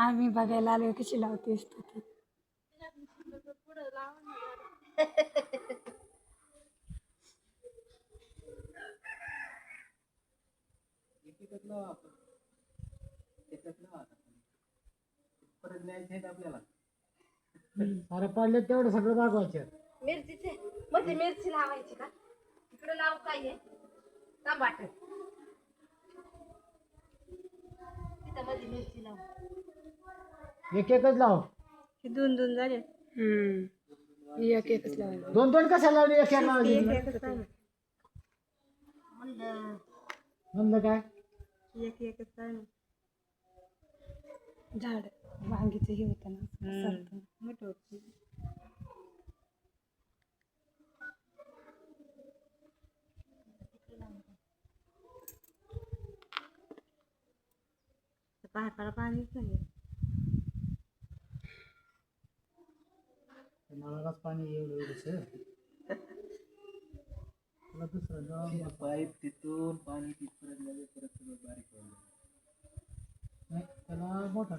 आम्ही बघायला आलो कशी लावतेस तू ती. अरे पडले तेवढं सगळं दाखवायचं. मिरचीचे मध्ये मिरची लावायची का इकडे लावू काय आहे टमाटर तिथं मध्ये मिरची लावू एक एकच लाव. हे दोन दोन झाले एक एकच लावायला. दोन दोन कशाला लावली एक एक लावली म्हणलं म्हणलं काय एक एकच काय झाड वांगीचं हे होतं ना सरतं. मोठं होतं. पाहायला पाणीच नाही नळालाच पाणी एवढं एवढंच तुला दुसरं पाईप तिथून पाणी तिथपर्यंत परत सगळं बारीक नाही त्याला मोठा